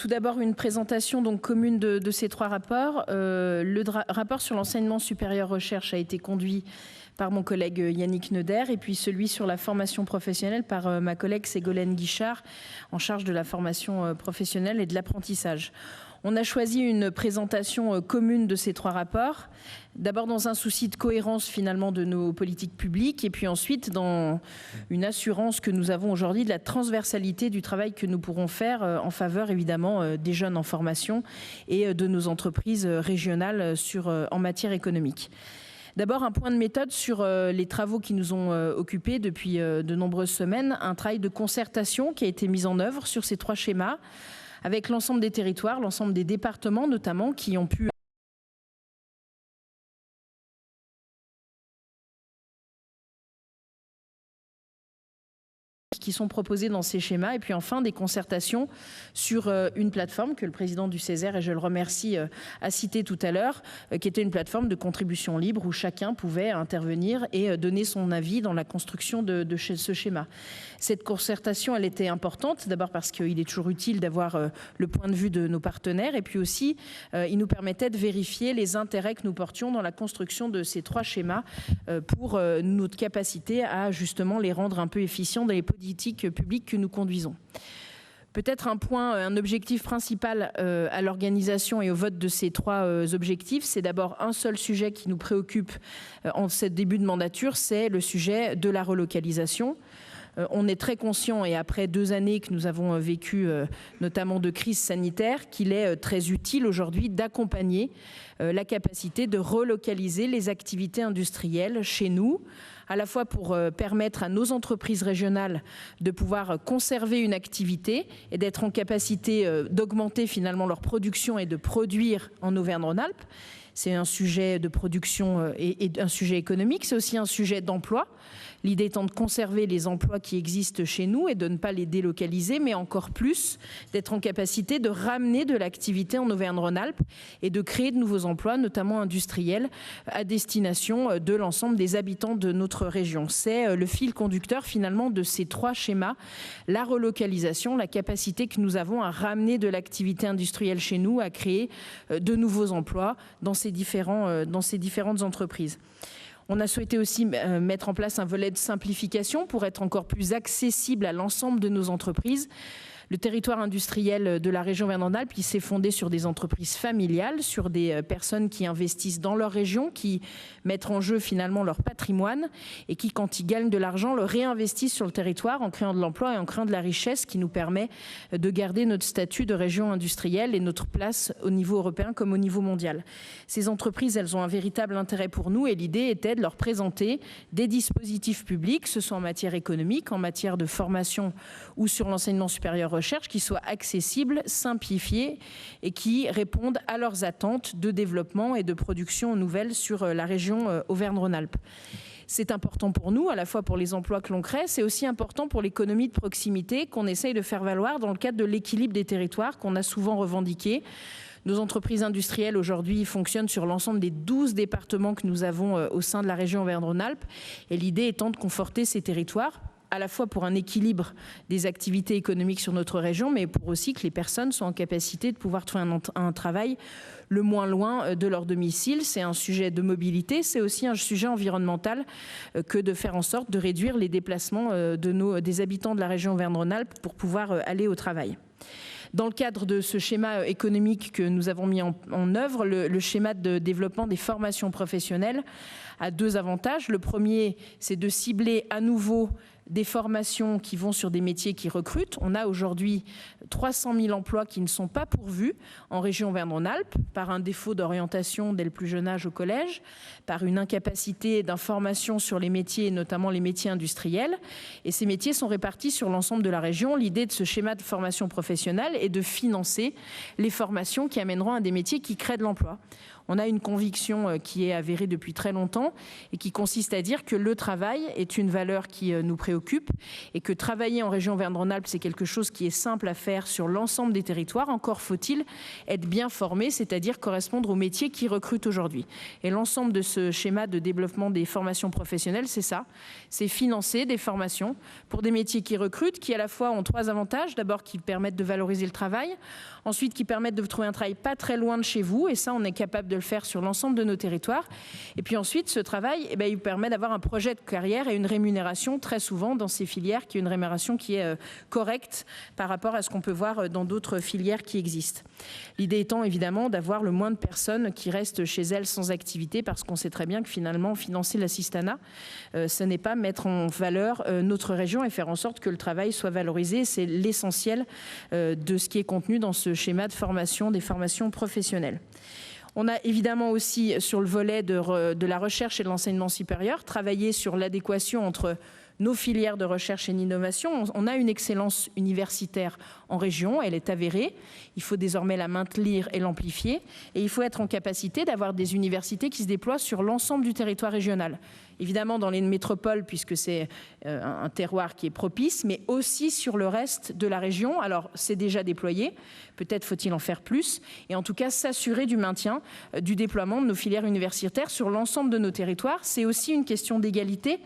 Tout d'abord, une présentation donc commune de ces trois rapports. Le rapport sur l'enseignement supérieur recherche a été conduit par mon collègue Yannick Neuder, et puis celui sur la formation professionnelle par ma collègue Ségolène Guichard, en charge de la formation professionnelle et de l'apprentissage. On a choisi une présentation commune de ces trois rapports, d'abord dans un souci de cohérence finalement de nos politiques publiques, et puis ensuite dans une assurance que nous avons aujourd'hui de la transversalité du travail que nous pourrons faire en faveur évidemment des jeunes en formation et de nos entreprises régionales en matière économique. D'abord, un point de méthode sur les travaux qui nous ont occupés depuis de nombreuses semaines, un travail de concertation qui a été mis en œuvre sur ces trois schémas, avec l'ensemble des territoires, l'ensemble des départements notamment, qui ont pu qui sont proposés dans ces schémas, et puis enfin des concertations sur une plateforme que le président du Césaire, et je le remercie, a cité tout à l'heure, qui était une plateforme de contribution libre où chacun pouvait intervenir et donner son avis dans la construction de ce schéma. Cette concertation, elle était importante, d'abord parce qu'il est toujours utile d'avoir le point de vue de nos partenaires, et puis aussi il nous permettait de vérifier les intérêts que nous portions dans la construction de ces trois schémas pour notre capacité à justement les rendre un peu efficients dans les politiques publiques que nous conduisons. Peut-être un objectif principal à l'organisation et au vote de ces trois objectifs, c'est d'abord un seul sujet qui nous préoccupe en ce début de mandature, c'est le sujet de la relocalisation. On est très conscient, et après 2 années que nous avons vécu notamment de crise sanitaire, qu'il est très utile aujourd'hui d'accompagner la capacité de relocaliser les activités industrielles chez nous, à la fois pour permettre à nos entreprises régionales de pouvoir conserver une activité et d'être en capacité d'augmenter finalement leur production et de produire en Auvergne-Rhône-Alpes. C'est un sujet de production et un sujet économique, c'est aussi un sujet d'emploi. L'idée étant de conserver les emplois qui existent chez nous et de ne pas les délocaliser, mais encore plus d'être en capacité de ramener de l'activité en Auvergne-Rhône-Alpes et de créer de nouveaux emplois, notamment industriels, à destination de l'ensemble des habitants de notre région. C'est le fil conducteur finalement de ces trois schémas, la relocalisation, la capacité que nous avons à ramener de l'activité industrielle chez nous, à créer de nouveaux emplois dans ces différentes entreprises. On a souhaité aussi mettre en place un volet de simplification pour être encore plus accessible à l'ensemble de nos entreprises. Le territoire industriel de la région Auvergne-Rhône-Alpes, qui s'est fondé sur des entreprises familiales, sur des personnes qui investissent dans leur région, qui mettent en jeu finalement leur patrimoine et qui, quand ils gagnent de l'argent, le réinvestissent sur le territoire en créant de l'emploi et en créant de la richesse qui nous permet de garder notre statut de région industrielle et notre place au niveau européen comme au niveau mondial. Ces entreprises, elles ont un véritable intérêt pour nous, et l'idée était de leur présenter des dispositifs publics, que ce soit en matière économique, en matière de formation ou sur l'enseignement supérieur recherche, qui soient accessibles, simplifiés et qui répondent à leurs attentes de développement et de production nouvelle sur la région Auvergne-Rhône-Alpes. C'est important pour nous, à la fois pour les emplois que l'on crée, c'est aussi important pour l'économie de proximité qu'on essaye de faire valoir dans le cadre de l'équilibre des territoires qu'on a souvent revendiqué. Nos entreprises industrielles aujourd'hui fonctionnent sur l'ensemble des 12 départements que nous avons au sein de la région Auvergne-Rhône-Alpes, et l'idée étant de conforter ces territoires, à la fois pour un équilibre des activités économiques sur notre région, mais pour aussi que les personnes soient en capacité de pouvoir trouver un travail le moins loin de leur domicile. C'est un sujet de mobilité, c'est aussi un sujet environnemental que de faire en sorte de réduire les déplacements des habitants de la région Auvergne-Rhône-Alpes pour pouvoir aller au travail. Dans le cadre de ce schéma économique que nous avons mis en œuvre, le schéma de développement des formations professionnelles a 2 avantages. Le premier, c'est de cibler à nouveau des formations qui vont sur des métiers qui recrutent. On a aujourd'hui 300 000 emplois qui ne sont pas pourvus en région Auvergne-Rhône-Alpes par un défaut d'orientation dès le plus jeune âge au collège, par une incapacité d'information sur les métiers, et notamment les métiers industriels. Et ces métiers sont répartis sur l'ensemble de la région. L'idée de ce schéma de formation professionnelle est de financer les formations qui amèneront à des métiers qui créent de l'emploi. On a une conviction qui est avérée depuis très longtemps et qui consiste à dire que le travail est une valeur qui nous préoccupe et que travailler en région Auvergne-Rhône-Alpes, c'est quelque chose qui est simple à faire sur l'ensemble des territoires. Encore faut-il être bien formé, c'est-à-dire correspondre aux métiers qui recrutent aujourd'hui. Et l'ensemble de ce schéma de développement des formations professionnelles, c'est ça. C'est financer des formations pour des métiers qui recrutent, qui à la fois ont 3 avantages. D'abord, qui permettent de valoriser le travail. Ensuite, qui permettent de trouver un travail pas très loin de chez vous. Et ça, on est capable de le faire sur l'ensemble de nos territoires. Et puis ensuite, ce travail, il permet d'avoir un projet de carrière et une rémunération très souvent dans ces filières, qui est une rémunération qui est correcte par rapport à ce qu'on peut voir dans d'autres filières qui existent. L'idée étant évidemment d'avoir le moins de personnes qui restent chez elles sans activité, parce qu'on sait très bien que finalement, financer l'assistanat, ce n'est pas mettre en valeur notre région et faire en sorte que le travail soit valorisé. C'est l'essentiel de ce qui est contenu dans ce schéma de formation des formations professionnelles. On a évidemment aussi, sur le volet de la recherche et de l'enseignement supérieur, travaillé sur l'adéquation entre nos filières de recherche et d'innovation. On a une excellence universitaire en région, elle est avérée. Il faut désormais la maintenir et l'amplifier. Et il faut être en capacité d'avoir des universités qui se déploient sur l'ensemble du territoire régional. Évidemment dans les métropoles, puisque c'est un terroir qui est propice, mais aussi sur le reste de la région. Alors, c'est déjà déployé, peut-être faut-il en faire plus, et en tout cas s'assurer du maintien, du déploiement de nos filières universitaires sur l'ensemble de nos territoires. C'est aussi une question d'égalité,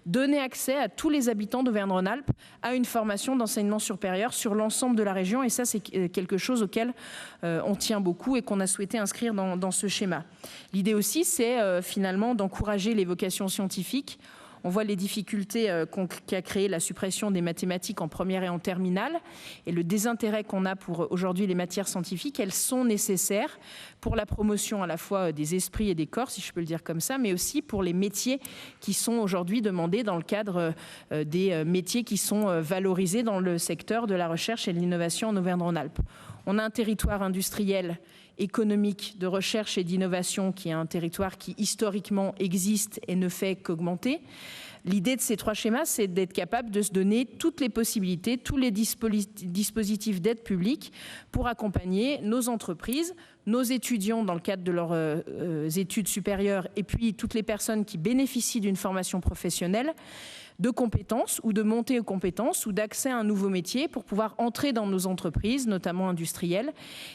donner accès à tous les habitants d'Auvergne-Rhône-Alpes à une formation d'enseignement supérieur sur l'ensemble de la région, et ça, c'est quelque chose auquel on tient beaucoup et qu'on a souhaité inscrire dans ce schéma. L'idée aussi, c'est finalement d'encourager les vocations scientifiques. On voit les difficultés qu'a créé la suppression des mathématiques en première et en terminale et le désintérêt qu'on a pour aujourd'hui les matières scientifiques. Elles sont nécessaires pour la promotion à la fois des esprits et des corps, si je peux le dire comme ça, mais aussi pour les métiers qui sont aujourd'hui demandés dans le cadre des métiers qui sont valorisés dans le secteur de la recherche et de l'innovation en Auvergne-Rhône-Alpes. On a un territoire industriel, économique, de recherche et d'innovation qui est un territoire qui historiquement existe et ne fait qu'augmenter. L'idée de ces 3 schémas, c'est d'être capable de se donner toutes les possibilités, tous les dispositifs d'aide publique pour accompagner nos entreprises, nos étudiants dans le cadre de leurs études supérieures et puis toutes les personnes qui bénéficient d'une formation professionnelle, de compétences ou de montée aux compétences ou d'accès à un nouveau métier pour pouvoir entrer dans nos entreprises, notamment industrielles,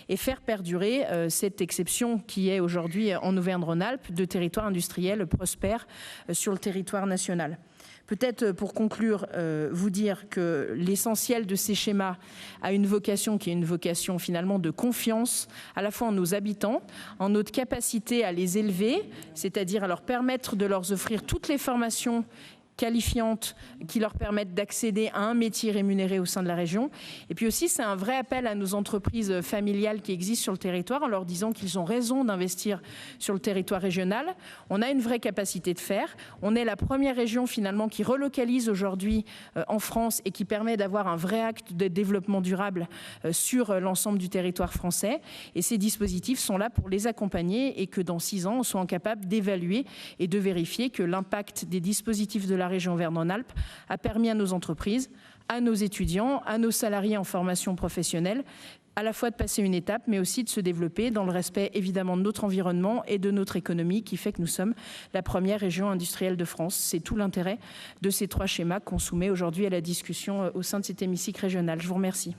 et faire perdurer cette exception qui est aujourd'hui en Auvergne-Rhône-Alpes de territoire industriel prospère sur le territoire national. Peut-être pour conclure, vous dire que l'essentiel de ces schémas a une vocation qui est une vocation finalement de confiance à la fois en nos habitants, en notre capacité à les élever, c'est-à-dire à leur permettre de leur offrir toutes les formations qualifiantes qui leur permettent d'accéder à un métier rémunéré au sein de la région. Et puis aussi, c'est un vrai appel à nos entreprises familiales qui existent sur le territoire en leur disant qu'ils ont raison d'investir sur le territoire régional. On a une vraie capacité de faire. On est la première région finalement qui relocalise aujourd'hui en France et qui permet d'avoir un vrai acte de développement durable sur l'ensemble du territoire français. Et ces dispositifs sont là pour les accompagner et que dans 6 ans, on soit capable d'évaluer et de vérifier que l'impact des dispositifs de la région Auvergne-Rhône-Alpes a permis à nos entreprises, à nos étudiants, à nos salariés en formation professionnelle, à la fois de passer une étape, mais aussi de se développer dans le respect évidemment de notre environnement et de notre économie qui fait que nous sommes la première région industrielle de France. C'est tout l'intérêt de ces 3 schémas qu'on soumet aujourd'hui à la discussion au sein de cet hémicycle régional. Je vous remercie.